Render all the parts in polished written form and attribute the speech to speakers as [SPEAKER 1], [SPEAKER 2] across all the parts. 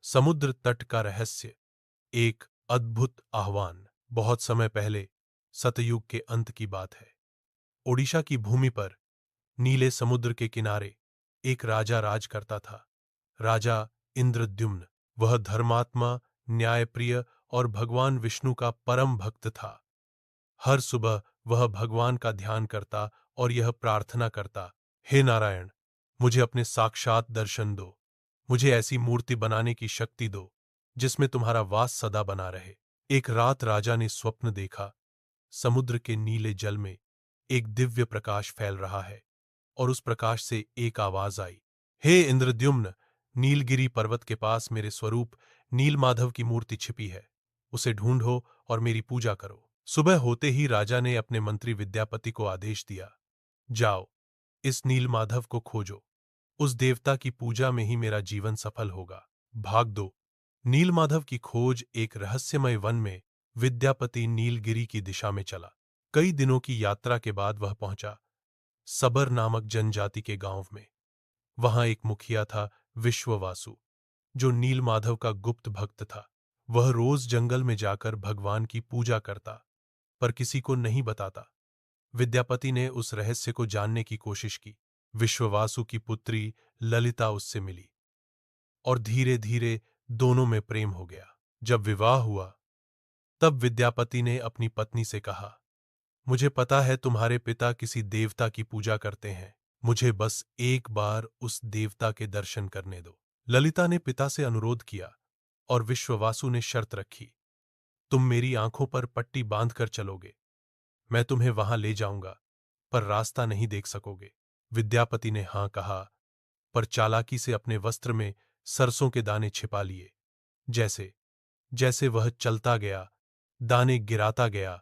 [SPEAKER 1] समुद्र तट का रहस्य। एक अद्भुत आह्वान। बहुत समय पहले, सतयुग के अंत की बात है। ओडिशा की भूमि पर नीले समुद्र के किनारे एक राजा राज करता था। राजा इंद्रद्युम्न। वह धर्मात्मा, न्यायप्रिय और भगवान विष्णु का परम भक्त था। हर सुबह वह भगवान का ध्यान करता और यह प्रार्थना करता, हे नारायण, मुझे अपने साक्षात दर्शन दो। मुझे ऐसी मूर्ति बनाने की शक्ति दो जिसमें तुम्हारा वास सदा बना रहे। एक रात राजा ने स्वप्न देखा। समुद्र के नीले जल में एक दिव्य प्रकाश फैल रहा है और उस प्रकाश से एक आवाज आई, हे इंद्रद्युम्न, नीलगिरी पर्वत के पास मेरे स्वरूप नीलमाधव की मूर्ति छिपी है। उसे ढूंढो और मेरी पूजा करो। सुबह होते ही राजा ने अपने मंत्री विद्यापति को आदेश दिया, जाओ, इस नीलमाधव को खोजो। उस देवता की पूजा में ही मेरा जीवन सफल होगा। भाग दो। नीलमाधव की खोज। एक रहस्यमय वन में विद्यापति नीलगिरी की दिशा में चला। कई दिनों की यात्रा के बाद वह पहुंचा सबर नामक जनजाति के गांव में। वहां एक मुखिया था, विश्ववासु, जो नीलमाधव का गुप्त भक्त था। वह रोज जंगल में जाकर भगवान की पूजा करता, पर किसी को नहीं बताता। विद्यापति ने उस रहस्य को जानने की कोशिश की। विश्ववासु की पुत्री ललिता उससे मिली और धीरे धीरे दोनों में प्रेम हो गया। जब विवाह हुआ, तब विद्यापति ने अपनी पत्नी से कहा, मुझे पता है तुम्हारे पिता किसी देवता की पूजा करते हैं। मुझे बस एक बार उस देवता के दर्शन करने दो। ललिता ने पिता से अनुरोध किया और विश्ववासु ने शर्त रखी, तुम मेरी आंखों पर पट्टी बांधकर चलोगे। मैं तुम्हें वहां ले जाऊंगा, पर रास्ता नहीं देख सकोगे। विद्यापति ने हां कहा, पर चालाकी से अपने वस्त्र में सरसों के दाने छिपा लिए। जैसे जैसे वह चलता गया, दाने गिराता गया,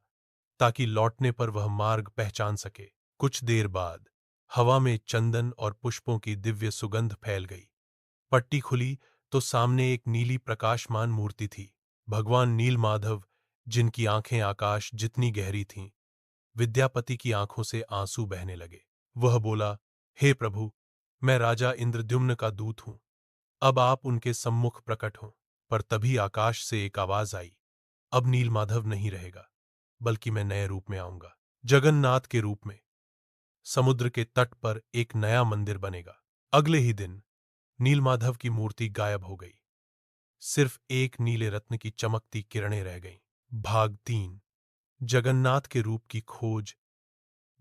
[SPEAKER 1] ताकि लौटने पर वह मार्ग पहचान सके। कुछ देर बाद हवा में चंदन और पुष्पों की दिव्य सुगंध फैल गई। पट्टी खुली तो सामने एक नीली प्रकाशमान मूर्ति थी, भगवान नीलमाधव, जिनकी आंखें आकाश जितनी गहरी थीं। विद्यापति की आंखों से आंसू बहने लगे। वह बोला, हे प्रभु, मैं राजा इंद्रद्युम्न का दूत हूं। अब आप उनके सम्मुख प्रकट हों। पर तभी आकाश से एक आवाज आई, अब नीलमाधव नहीं रहेगा, बल्कि मैं नए रूप में आऊंगा, जगन्नाथ के रूप में। समुद्र के तट पर एक नया मंदिर बनेगा। अगले ही दिन नीलमाधव की मूर्ति गायब हो गई। सिर्फ एक नीले रत्न की चमकती किरणें रह गईं। भाग 3। जगन्नाथ के रूप की खोज।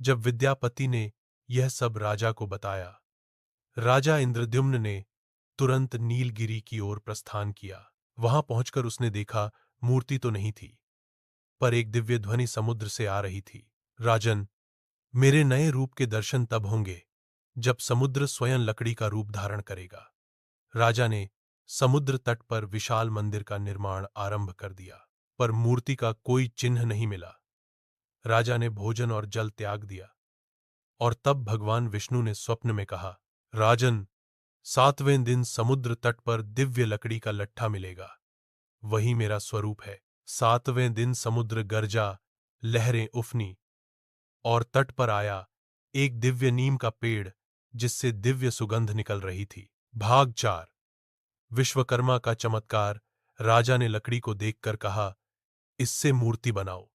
[SPEAKER 1] जब विद्यापति ने यह सब राजा को बताया, राजा इंद्रद्युम्न ने तुरंत नीलगिरी की ओर प्रस्थान किया। वहां पहुंचकर उसने देखा, मूर्ति तो नहीं थी, पर एक दिव्य ध्वनि समुद्र से आ रही थी, राजन, मेरे नए रूप के दर्शन तब होंगे जब समुद्र स्वयं लकड़ी का रूप धारण करेगा। राजा ने समुद्र तट पर विशाल मंदिर का निर्माण आरंभ कर दिया, पर मूर्ति का कोई चिन्ह नहीं मिला। राजा ने भोजन और जल त्याग दिया और तब भगवान विष्णु ने स्वप्न में कहा, राजन, 7वें दिन समुद्र तट पर दिव्य लकड़ी का लट्ठा मिलेगा। वही मेरा स्वरूप है। 7वें दिन समुद्र गरजा, लहरें उफनी और तट पर आया एक दिव्य नीम का पेड़, जिससे दिव्य सुगंध निकल रही थी। भाग 4। विश्वकर्मा का चमत्कार। राजा ने लकड़ी को देखकर कहा, इससे मूर्ति बनाओ,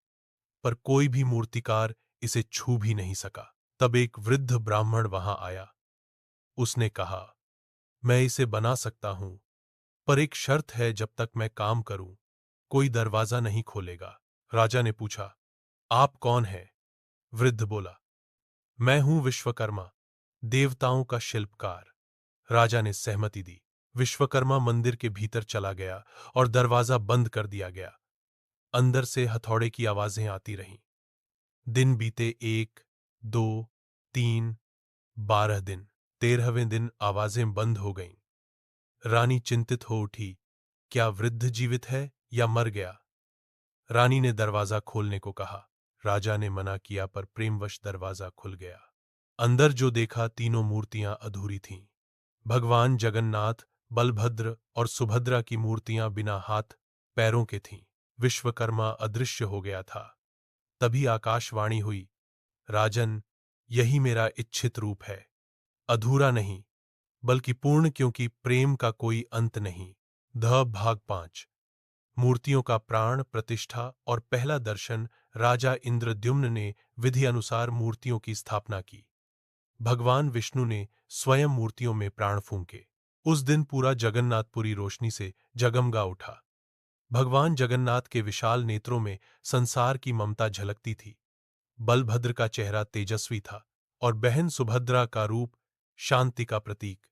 [SPEAKER 1] पर कोई भी मूर्तिकार इसे छू भी नहीं सका। तब एक वृद्ध ब्राह्मण वहां आया। उसने कहा, मैं इसे बना सकता हूं, पर एक शर्त है, जब तक मैं काम करूं, कोई दरवाजा नहीं खोलेगा। राजा ने पूछा, आप कौन हैं? वृद्ध बोला, मैं हूं विश्वकर्मा, देवताओं का शिल्पकार। राजा ने सहमति दी। विश्वकर्मा मंदिर के भीतर चला गया और दरवाजा बंद कर दिया गया। अंदर से हथौड़े की आवाजें आती रहीं। दिन बीते। 1, 2, 3, 12 दिन। 13वें दिन आवाजें बंद हो गईं। रानी चिंतित हो उठी, क्या वृद्ध जीवित है या मर गया? रानी ने दरवाजा खोलने को कहा। राजा ने मना किया, पर प्रेमवश दरवाजा खुल गया। अंदर जो देखा, तीनों मूर्तियां अधूरी थीं। भगवान जगन्नाथ, बलभद्र और सुभद्रा की मूर्तियां बिना हाथ पैरों के थीं। विश्वकर्मा अदृश्य हो गया था। तभी आकाशवाणी हुई, राजन, यही मेरा इच्छित रूप है। अधूरा नहीं, बल्कि पूर्ण, क्योंकि प्रेम का कोई अंत नहीं। भाग 5। मूर्तियों का प्राण प्रतिष्ठा और पहला दर्शन। राजा इंद्रद्युम्न ने विधि अनुसार मूर्तियों की स्थापना की। भगवान विष्णु ने स्वयं मूर्तियों में प्राण फूंके। उस दिन पूरा जगन्नाथपुरी रोशनी से जगमगा उठा। भगवान जगन्नाथ के विशाल नेत्रों में संसार की ममता झलकती थी। बलभद्र का चेहरा तेजस्वी था और बहन सुभद्रा का रूप शांति का प्रतीक।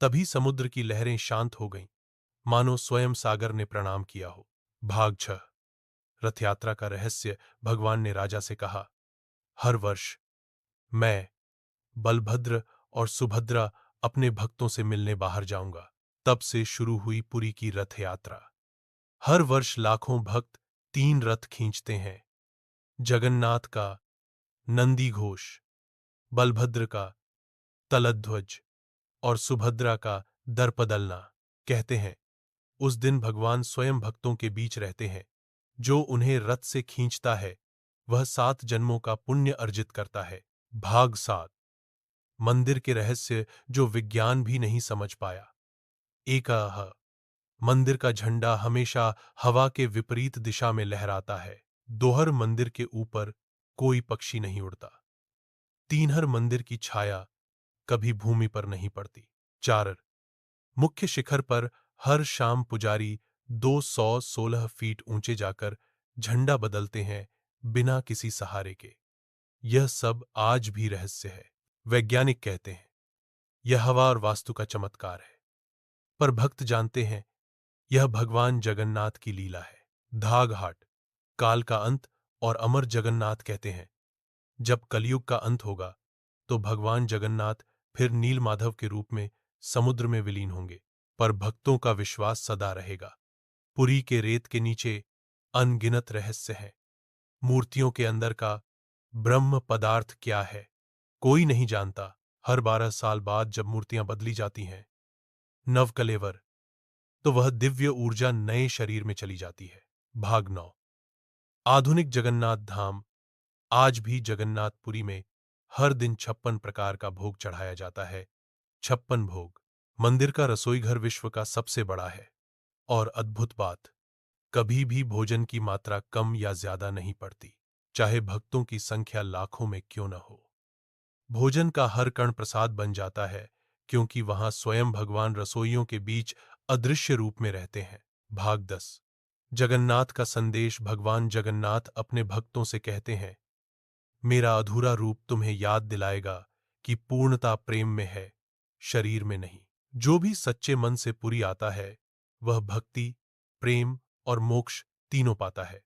[SPEAKER 1] तभी समुद्र की लहरें शांत हो गईं, मानो स्वयं सागर ने प्रणाम किया हो। भाग 6। रथ यात्रा का रहस्य। भगवान ने राजा से कहा, हर वर्ष मैं, बलभद्र और सुभद्रा अपने भक्तों से मिलने बाहर जाऊंगा। तब से शुरू हुई पुरी की रथ यात्रा। हर वर्ष लाखों भक्त 3 रथ खींचते हैं। जगन्नाथ का नंदी घोष, बलभद्र का तलध्वज और सुभद्रा का दर्पदलना। कहते हैं उस दिन भगवान स्वयं भक्तों के बीच रहते हैं। जो उन्हें रथ से खींचता है वह 7 जन्मों का पुण्य अर्जित करता है। भाग 7। मंदिर के रहस्य जो विज्ञान भी नहीं समझ पाया। एकाह मंदिर का झंडा हमेशा हवा के विपरीत दिशा में लहराता है। दोहर मंदिर के ऊपर कोई पक्षी नहीं उड़ता। तीनहर मंदिर की छाया कभी भूमि पर नहीं पड़ती। 4 मुख्य शिखर पर हर शाम पुजारी 216 फीट ऊंचे जाकर झंडा बदलते हैं बिना किसी सहारे के। यह सब आज भी रहस्य है। वैज्ञानिक कहते हैं यह हवा और वास्तु का चमत्कार है, पर भक्त जानते हैं यह भगवान जगन्नाथ की लीला है। धाग हाट, काल का अंत और अमर जगन्नाथ कहते हैं जब कलयुग का अंत होगा तो भगवान जगन्नाथ फिर नीलमाधव के रूप में समुद्र में विलीन होंगे, पर भक्तों का विश्वास सदा रहेगा। पुरी के रेत के नीचे अनगिनत रहस्य हैं। मूर्तियों के अंदर का ब्रह्म पदार्थ क्या है कोई नहीं जानता। हर 12 साल बाद जब मूर्तियां बदली जाती हैं नवकलेवर, तो वह दिव्य ऊर्जा नए शरीर में चली जाती है। भाग 9। आधुनिक जगन्नाथ धाम। आज भी जगन्नाथपुरी में हर दिन 56 प्रकार का भोग चढ़ाया जाता है। 56 भोग। मंदिर का रसोई घर विश्व का सबसे बड़ा है। और अद्भुत बात, कभी भी भोजन की मात्रा कम या ज्यादा नहीं पड़ती, चाहे भक्तों की संख्या लाखों में क्यों न हो। भोजन का हर कण प्रसाद बन जाता है, क्योंकि वहां स्वयं भगवान रसोइयों के बीच अदृश्य रूप में रहते हैं। भाग 10। जगन्नाथ का संदेश। भगवान जगन्नाथ अपने भक्तों से कहते हैं, मेरा अधूरा रूप तुम्हें याद दिलाएगा कि पूर्णता प्रेम में है, शरीर में नहीं। जो भी सच्चे मन से पुरी आता है वह भक्ति, प्रेम और मोक्ष तीनों पाता है।